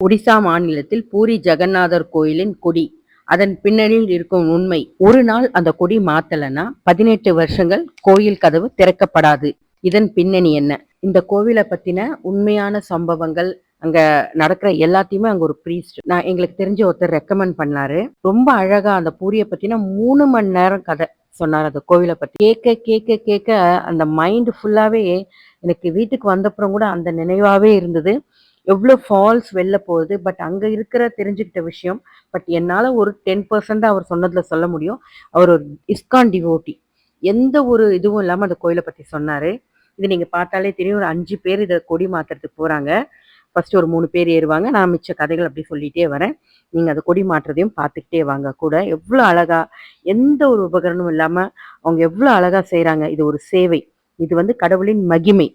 ஒடிசா மாநிலத்தில் பூரி ஜெகநாதர் கோயிலின் கொடி. அதன் பின்னணியில் இருக்கும் உண்மை. ஒரு நாள் அந்த கொடி மாத்தலன்னா 18 வருஷங்கள் கோயில் கதவு திறக்கப்படாது. இதன் பின்னணி என்ன? இந்த கோவிலை பத்தின உண்மையான சம்பவங்கள், அங்க நடக்கிற எல்லாத்தையுமே அங்க ஒரு ப்ரீஸ்ட் எங்களுக்கு தெரிஞ்ச ஒருத்தர் ரெக்கமெண்ட் பண்ணாரு. ரொம்ப அழகா அந்த பூரிய பத்தின 3 மணி நேரம் கதை சொன்னார் அந்த கோவிலை பத்தி. கேட்க கேட்க கேட்க அந்த மைண்ட் ஃபுல்லாவே எனக்கு வீட்டுக்கு வந்தப்புறம் கூட அந்த நினைவாவே இருந்தது. எவ்வளோ ஃபால்ஸ் வெளில போகுது. பட் அங்க இருக்கிற தெரிஞ்சுக்கிட்ட விஷயம். பட் என்னால ஒரு 10% தான் அவர் சொன்னதுல சொல்ல முடியும். அவர் ஒரு இஸ்கான் டிவோட்டி. எந்த ஒரு இதுவும் இல்லாம அந்த கோயிலை பத்தி சொன்னாரு. இது நீங்க பார்த்தாலே தெரியும். ஒரு 5 பேர் இத கொடி மாத்துறதுக்கு போறாங்க. ஃபர்ஸ்ட் ஒரு 3 பேர் ஏறுவாங்க. நான் மிச்ச கதைகள் அப்படி சொல்லிட்டே வரேன். நீங்க அந்த கொடி மாற்றுறதையும் பார்த்துக்கிட்டே வாங்க கூட. எவ்வளோ அழகா, எந்த ஒரு உபகரணமும் இல்லாம அவங்க எவ்வளோ அழகா செய்றாங்க. இது ஒரு சேவை. இது வந்து கடவுளின் மகிமை.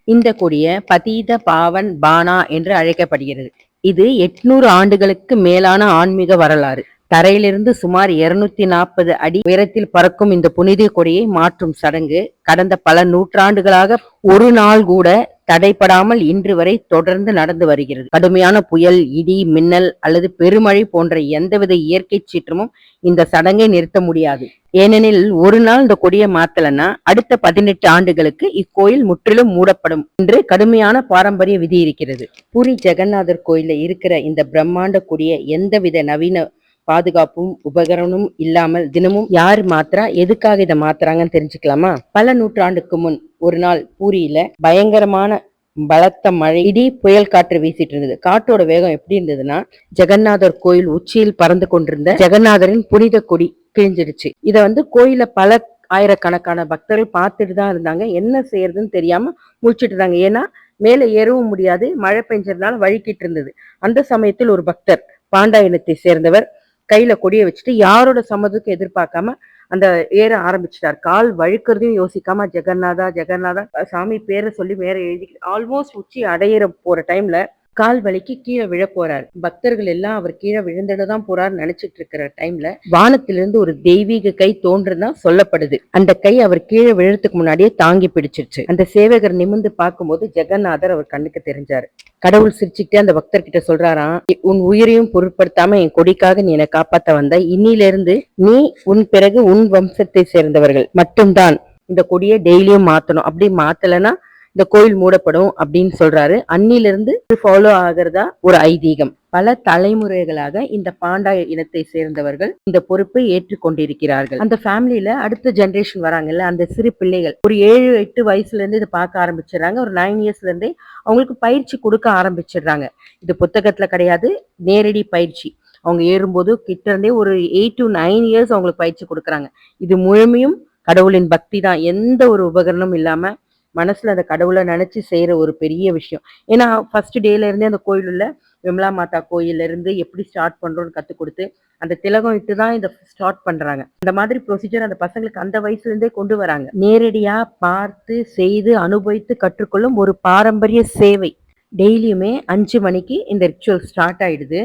இந்த கொடிய பதீத பாவன் பானா என்று அழைக்கப்படுகிறது. இது 800 ஆண்டுகளுக்கு மேலான ஆன்மீக வரலாறு. தரையிலிருந்து சுமார் 240 அடி உயரத்தில் பறக்கும் இந்த புனித கொடியை மாற்றும் சடங்கு கடந்த பல நூற்றாண்டுகளாக ஒரு நாள் கூட தடைப்படாமல் இன்று வரை தொடர்ந்து நடந்து வருகிறது. கடுமையான புயல், இடி, மின்னல் அல்லது பெருமழை போன்ற எந்தவித இயற்கை சீற்றமும் இந்த சடங்கை நிறுத்த முடியாது. ஏனெனில் ஒரு நாள் இந்த கொடியை மாத்தலன்னா அடுத்த 18 ஆண்டுகளுக்கு இக்கோயில் முற்றிலும் மூடப்படும் என்று கடுமையான பாரம்பரிய விதி இருக்கிறது. பூரி ஜெகநாதர் கோயில்ல இருக்கிற இந்த பிரம்மாண்ட கொடியை எந்தவித நவீன பாதுகாப்பும் உபகரணமும் இல்லாமல் தினமும் யார் மாத்திரா, எதுக்காக இதை மாத்துறாங்கன்னு தெரிஞ்சுக்கலாமா? பல நூற்றாண்டுக்கு முன் ஒரு நாள் பூரியில பயங்கரமான பலத்த மழை, இடி, புயல் காற்று வீசிட்டு இருந்தது. காற்றோட வேகம் எப்படி இருந்ததுன்னா, ஜெகநாதர் கோயில் உச்சியில் பறந்து கொண்டிருந்த ஜெகநாதரின் புனித கொடி கிழிஞ்சிடுச்சு. இத வந்து கோயில பல ஆயிரக்கணக்கான பக்தர்கள் பார்த்துட்டு தான் இருந்தாங்க. என்ன செய்யறதுன்னு தெரியாம முழிச்சிட்டு இருந்தாங்க. ஏன்னா மேல ஏறவும் முடியாது, மழை பெஞ்சதுனால வழுக்கிட்டு இருந்தது. அந்த சமயத்தில் ஒரு பக்தர், பாண்டா இனத்தை சேர்ந்தவர், கையில கொடியை வச்சுட்டு யாரோட சம்மதத்துக்கும் எதிர்பார்க்காம அந்த ஏற ஆரம்பிச்சிட்டார். கால் வழுக்கிறதையும் யோசிக்காம ஜெகநாதா ஜெகநாதா சாமி பேரை சொல்லி மேல எழுதி ஆல்மோஸ்ட் உச்சி அடையிற போற டைம்ல கால் வலிக்கு கீழே விழ போறாரு. பக்தர்கள் எல்லாம் அவர் கீழே விழுந்துடதான் போறாருன்னு நினைச்சிட்டு இருக்கிற டைம்ல வானத்திலிருந்து ஒரு தெய்வீக கை தோன்றுனா சொல்லப்படுது. அந்த கை அவர் கீழே விழுறதுக்கு முன்னாடியே தாங்கி பிடிச்சிருச்சு. அந்த சேவகர் நிமிர்ந்து பார்க்கும்போது ஜெகநாதர் அவர் கண்ணுக்கு தெரிஞ்சாரு. கடவுள் சிரிச்சுக்கிட்டே அந்த பக்தர் கிட்ட சொல்றாராம், உன் உயிரையும் பொருட்படுத்தாம என் கொடிக்காக நீ என்னை காப்பாத்த வந்த. இன்னிலிருந்து நீ, உன் பிறகு உன் வம்சத்தை சேர்ந்தவர்கள் மட்டும்தான் இந்த கொடியை டெய்லியும் மாத்தணும். அப்படி மாத்தலைன்னா இந்த கோயில் மூடப்படும் அப்படின்னு சொல்றாரு. அன்னிலிருந்து ஃபாலோ ஆகிறதா ஒரு ஐதீகம். பல தலைமுறைகளாக இந்த பாண்டா இனத்தை சேர்ந்தவர்கள் இந்த பொறுப்பை ஏற்றுக்கொண்டிருக்கிறார்கள். அந்த ஃபேமிலியில அடுத்த ஜெனரேஷன் வராங்கல்ல, அந்த சிறு பிள்ளைகள் ஒரு 7-8 வயசுல இருந்து இதை பார்க்க ஆரம்பிச்சிடுறாங்க. ஒரு 9 இயர்ஸ்ல இருந்தே அவங்களுக்கு பயிற்சி கொடுக்க ஆரம்பிச்சிடுறாங்க. இது புத்தகத்துல கிடையாது, நேரடி பயிற்சி. அவங்க ஏறும்போது கிட்ட இருந்தே ஒரு 8 to 9 இயர்ஸ் அவங்களுக்கு பயிற்சி கொடுக்குறாங்க. இது முழுமையும் கடவுளின் பக்தி தான். எந்த ஒரு உபகரணமும் இல்லாம மனசுல அந்த கடவுளை நினைச்சு செய்யற ஒரு பெரிய விஷயம். ஏன்னா ஃபர்ஸ்ட் டேல இருந்தே அந்த கோயில் உள்ள விமலா மாதா கோயில்ல இருந்து எப்படி ஸ்டார்ட் பண்றோம்னு கத்து கொடுத்து அந்த திலகம் இட்டு தான் இதை ஸ்டார்ட் பண்றாங்க. அந்த மாதிரி ப்ரொசீஜர் அந்த பசங்களுக்கு அந்த வயசுல இருந்தே கொண்டு வராங்க. நேரடியா பார்த்து செய்து அனுபவித்து கற்றுக்கொள்ளும் ஒரு பாரம்பரிய சேவை. டெய்லியுமே 5 மணிக்கு இந்த ரிச்சுவல் ஸ்டார்ட் ஆயிடுது.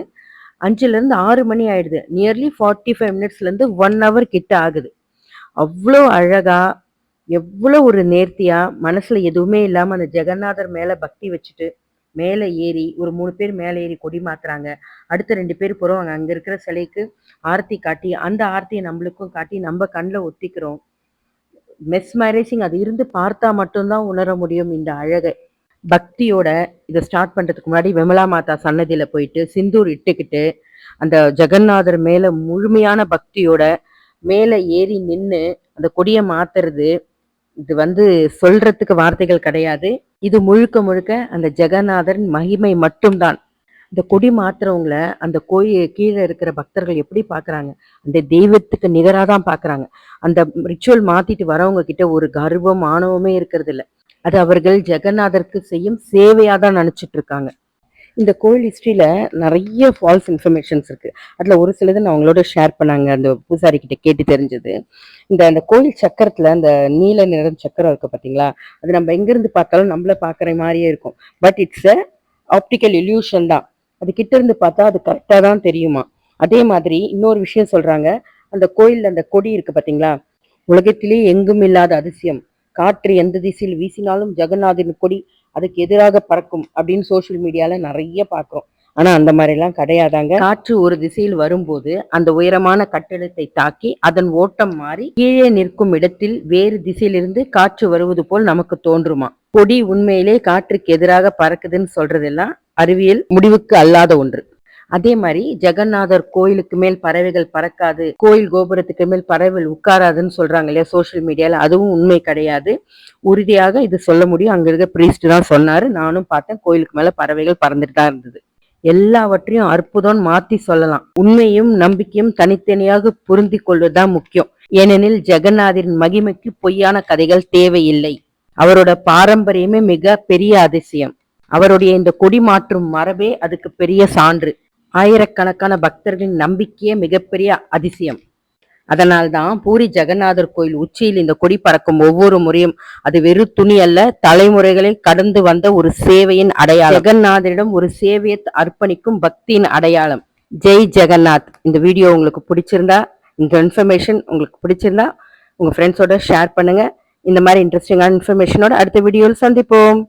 5ல இருந்து 6 மணி ஆயிடுது. நியர்லி 45 மினிட்ஸ்ல இருந்து 1 hour கிட்ட ஆகுது. அவ்வளோ அழகா, எவ்வளோ ஒரு நேர்த்தியா, மனசுல எதுவுமே இல்லாம அந்த ஜெகநாதர் மேல பக்தி வச்சுட்டு மேல ஏறி ஒரு 3 பேர் மேல ஏறி கொடி மாத்துறாங்க. அடுத்த 2 பேர் போறோம், அங்க இருக்கிற சிலைக்கு ஆர்த்தி காட்டி அந்த ஆர்த்தியை நம்மளுக்கும் காட்டி நம்ம கண்ணில் ஒத்திக்கிறோம். மெஸ்மரைசிங். அது இருந்து பார்த்தா மட்டும்தான் உணர முடியும் இந்த அழகை. பக்தியோட இதை ஸ்டார்ட் பண்றதுக்கு முன்னாடி விமலா மாதா சன்னதியில போயிட்டு சிந்தூர் இட்டுக்கிட்டு அந்த ஜெகநாதர் மேல முழுமையான பக்தியோட மேல ஏறி நின்று அந்த கொடியை மாத்துறது, இது வந்து சொல்றதுக்கு வார்த்தைகள் கிடையாது. இது முழுக்க முழுக்க அந்த ஜெகநாதரின் மகிமை மட்டும்தான். இந்த கொடி மாத்துறவங்கள அந்த கோயில் கீழே இருக்கிற பக்தர்கள் எப்படி பாக்குறாங்க? அந்த தெய்வத்துக்கு நிகரா தான் பாக்குறாங்க. அந்த ரிச்சுவல் மாத்திட்டு வரவங்க கிட்ட ஒரு கர்வம், ஆணவமே இருக்கிறது இல்ல. அது அவர்கள் ஜெகநாதருக்கு செய்யும் சேவையா தான் நினைச்சிட்டு இருக்காங்க. இந்த கோயில் ஹிஸ்டரியில நிறைய ஃபால்ஸ் இன்ஃபர்மேஷன்ஸ் இருக்கு. அதுல ஒரு சிலது நான் அவங்களோட ஷேர் பண்ணாங்க, அந்த பூசாரி கிட்ட கேட்டு தெரிஞ்சது. அந்த கோயில் சக்கரத்துல அந்த நீல நிறம் சக்கரம் இருக்கு பாத்தீங்களா, அது நம்ம எங்க இருந்து பார்த்தாலும் நம்மள பாக்குற மாதிரியே இருக்கும். But it's a optical illusion தான். அது கிட்ட இருந்து பார்த்தா அது கரெக்டா தான் தெரியுமா. அதே மாதிரி இன்னொரு விஷயம் சொல்றாங்க. அந்த கோயில்ல அந்த கொடி இருக்கு பாத்தீங்களா, உலகத்திலே எங்கும் இல்லாத அதிசயம். காற்று எந்த திசையில் வீசினாலும் ஜெகநாதரின் கொடி அதுக்கு எதிராக பறக்கும் அப்படின்னு சோசியல் மீடியால நிறைய பார்க்குறோம். ஆனா அந்த மாதிரி எல்லாம் கிடையாதாங்க. காற்று ஒரு திசையில் வரும்போது அந்த உயரமான கட்டிடத்தை தாக்கி அதன் ஓட்டம் மாறி கீழே நிற்கும் இடத்தில் வேறு திசையிலிருந்து காற்று வருவது போல் நமக்கு தோன்றுமா. கொடி உண்மையிலே காற்றுக்கு எதிராக பறக்குதுன்னு சொல்றதெல்லாம் அறிவியல் முடிவுக்கு அல்லாத ஒன்று. அதே மாதிரி ஜெகநாதர் கோயிலுக்கு மேல் பறவைகள் பறக்காது, கோயில் கோபுரத்துக்கு மேல் பறவைகள் உட்காராதுன்னு சொல்றாங்க இல்லையா சோசியல் மீடியால, அதுவும் உண்மை கிடையாது. உறுதியாக இது சொல்ல முடியும். அங்க இருக்க பிரீஸ்ட் தான் சொன்னாரு. நானும் பார்த்தேன், கோயிலுக்கு மேல பறவைகள் பறந்துட்டு தான் இருந்தது. எல்லாவற்றையும் அற்புதம் மாத்தி சொல்லலாம். உண்மையும் நம்பிக்கையும் தனித்தனியாக புரிந்து கொள்வதுதான் முக்கியம். ஏனெனில் ஜெகநாதரின் மகிமைக்கு பொய்யான கதைகள் தேவையில்லை. அவரோட பாரம்பரியமே மிக பெரிய அதிசயம். அவருடைய இந்த கொடி மாற்றும் மரபே அதுக்கு பெரிய சான்று. ஆயிரக்கணக்கான பக்தர்களின் நம்பிக்கையே மிகப்பெரிய அதிசயம். அதனால்தான் பூரி ஜெகநாதர் கோயில் உச்சியில் இந்த கொடி பறக்கும் ஒவ்வொரு முறையும் அது வெறும் துணி அல்ல, தலைமுறைகளை கடந்து வந்த ஒரு சேவையின் அடையாளம். ஜெகநாதரிடம் ஒரு சேவையை அர்ப்பணிக்கும் பக்தியின் அடையாளம். ஜெய் ஜெகநாத். இந்த வீடியோ உங்களுக்கு பிடிச்சிருந்தா, இந்த இன்ஃபர்மேஷன் உங்களுக்கு பிடிச்சிருந்தா உங்க ஃப்ரெண்ட்ஸோட ஷேர் பண்ணுங்க. இந்த மாதிரி இன்ட்ரெஸ்டிங்கான இன்ஃபர்மேஷனோட அடுத்த வீடியோவில் சந்திப்போம்.